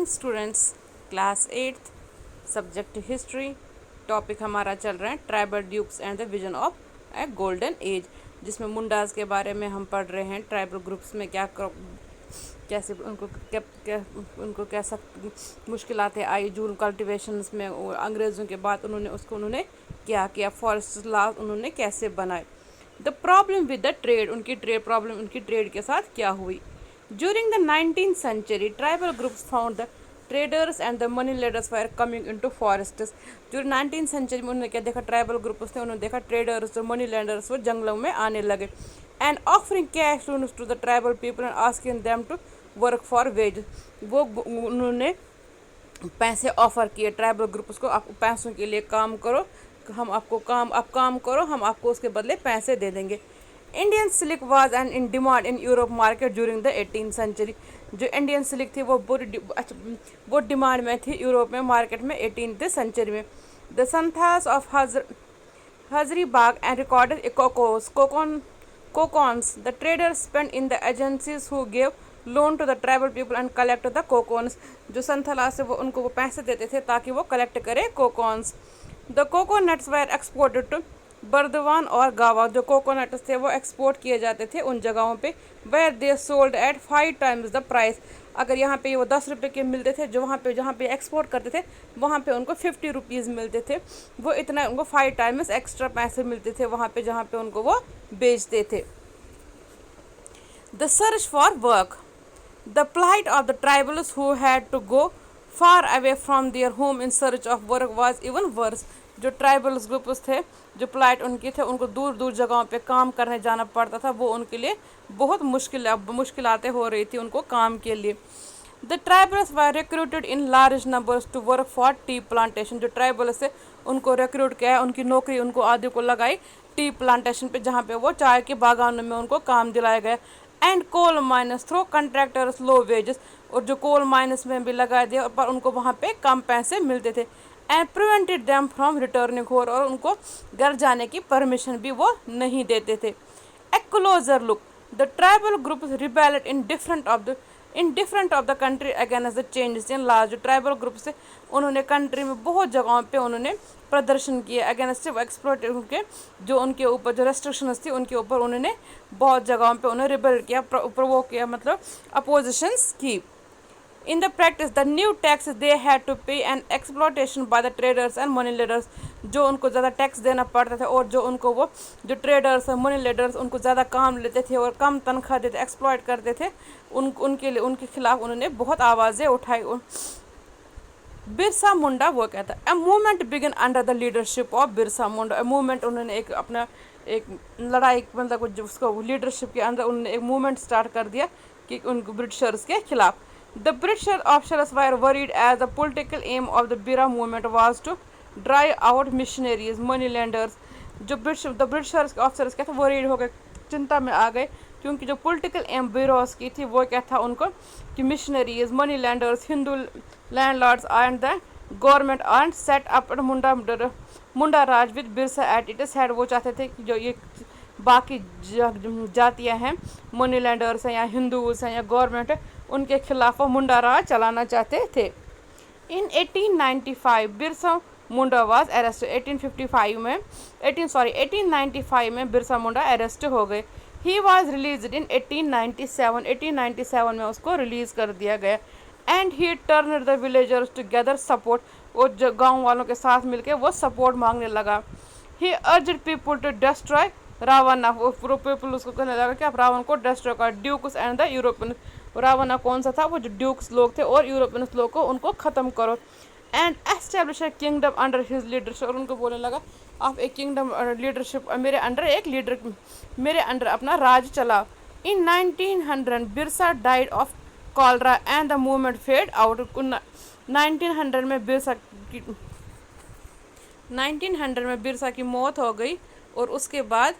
Students, class 8th, subject history. Topic हमारा चल रहा है tribal dukes and the vision of a golden age, जिसमें मुंडास के बारे में हम पढ़ रहे हैं। ट्राइबल ग्रुप्स में कैसे उनको कैसा मुश्किलातें आई जून कल्टिवेशंस में। अंग्रेज़ों के बाद उन्होंने क्या किया, फॉरेस्ट लॉ उन्होंने कैसे बनाए। The problem with the trade, उनकी ट्रेड के साथ क्या हुई। During the 19th century, tribal groups found the traders and the money lenders were coming into forests. जो 19th century में उन्होंने क्या देखा, ट्राइबल ग्रुप्स ने उन्होंने देखा ट्रेडर्स और मनी लेंडर्स वो जंगलों में आने लगे। And offering cash loans to the tribal people and asking them to work for wage, वो उन्होंने पैसे ऑफर किए ट्राइबल ग्रुप्स को, आप पैसों के लिए काम करो, आप काम करो, हम आपको उसके बदले पैसे दे देंगे। Indian silk was and in demand in Europe market during the 18th century. जो इंडियन सिल्क थी वो डिमांड में थी यूरोप में, मार्केट में 18th सेंचुरी में। The Santhals of Hazaribagh and recorded cocoons the traders spend in the agencies who gave loan to the tribal people and collect the cocoons. जो संथाला से उनको वो पैसे देते थे ताकि वो कलेक्ट करे cocoons. The coconuts were exported to Burdwan और गावा, जो कोकोनट्स थे वो एक्सपोर्ट किए जाते थे उन जगहों पे। Where they sold at 5 times the price, अगर यहाँ पे वो 10 रुपये के मिलते थे, जहाँ पे एक्सपोर्ट करते थे वहाँ पे उनको 50 रुपीज़ मिलते थे। वो इतना उनको 5 times एक्स्ट्रा पैसे मिलते थे वहाँ पे जहाँ पे उनको वो बेचते थे। The search for work, the plight of the tribals who had to go far away from their home in search of work was even worse. जो ट्राइबल्स ग्रुप्स थे, जो प्लाइट उनकी थे, उनको दूर दूर जगहों पे काम करने जाना पड़ता था, वो उनके लिए बहुत मुश्किलातें हो रही थी उनको काम के लिए। The tribals were recruited in large numbers to work for tea plantation. जो ट्राइबल्स से उनको रिक्रूट किया, उनकी नौकरी उनको आदि को लगाई टी प्लांटेशन पे, जहाँ पे वो चाय के बागानों में उनको काम दिलाया गया। And coal mines through contractors low wages, और जो कोल माइनस में भी लगा दिया पर उनको वहाँ पे कम पैसे मिलते थे। And prevented them from returning home, और उनको घर जाने की परमिशन भी वो नहीं देते थे। A closer look, the tribal group rebelled in different of the country against the changes in laws. जो ट्राइबल ग्रुप से उन्होंने कंट्री में बहुत जगहों पे उन्होंने प्रदर्शन किए अगेंस्ट एक्सप्लॉइटेशन के, जो उनके ऊपर जो रेस्ट्रिक्शंस थी उनके ऊपर उन्होंने बहुत जगहों पे उन्होंने रिबेल किया, प्रोवोक किया, मतलब अपोजिशंस की। In the practice, the new taxes they had to pay and exploitation by the traders and money lenders, जो उनको ज़्यादा टैक्स देना पड़ता था, और जो ट्रेडर्स और मनी लेडर्स उनको ज़्यादा काम लेते थे और कम तनख्वाह देते, एक्सप्लॉइट करते थे, उनके खिलाफ उन्होंने बहुत आवाज़ें उठाई। बिरसा मुंडा वो कहता है, a movement begin under the leadership of Birsa Munda. Movement उन्होंने एक लड़ाई, मतलब उसको लीडरशिप के अंदर उन्होंने एक मूवमेंट स्टार्ट कर दिया कि उनको ब्रिटिशर्स के खिलाफ। The British officers were worried as the political aim of the Bira movement was to drive out missionaries, money lenders. जो ब्रिटिशर्स के ऑफिसर्स क्या था, worried हो गए, चिंता में आ गए, क्योंकि जो पॉलिटिकल एम ब्यूरोस की थी वो क्या था उनको कि missionaries, money landers, Hindu landlords and the government and set up Munda Raj with Birsa at its head. वो चाहते थे कि जो ये बाकी जातियाँ हैं, मनी लैंडर्स हैं या हिंदूज हैं या गवर्नमेंट है, उनके खिलाफ वो मुंडा राज चलाना चाहते थे। इन 1895 बिरसा मुंडा वाज अरेस्ट। 1895 में बिरसा मुंडा अरेस्ट हो गए। ही वाज रिलीज्ड इन 1897 में उसको रिलीज़ कर दिया गया। And he turned the villagers to gather support, और जो गाँव वालों के साथ मिलकर वो सपोर्ट मांगने लगा। ही अर्ज्ड पीपल टू डिस्ट्रॉय रावणा, वो पीपल उसको कहने लगा कि आप रावण को डिस्ट्रॉय कर। ड्यूक्स एंड द यूरोपियन, रावणा कौन सा था, वो जो ड्यूक्स लोग थे और यूरोपियन लोग को उनको ख़त्म करो। And establish A kingdom under his leadership, और उनको बोलने लगा आप एक किंगडम लीडरशिप मेरे अंडर अपना राज चला। In 1900 Birsa died of cholera and the movement fade out. 1900 में बिरसा की मौत हो गई, और उसके बाद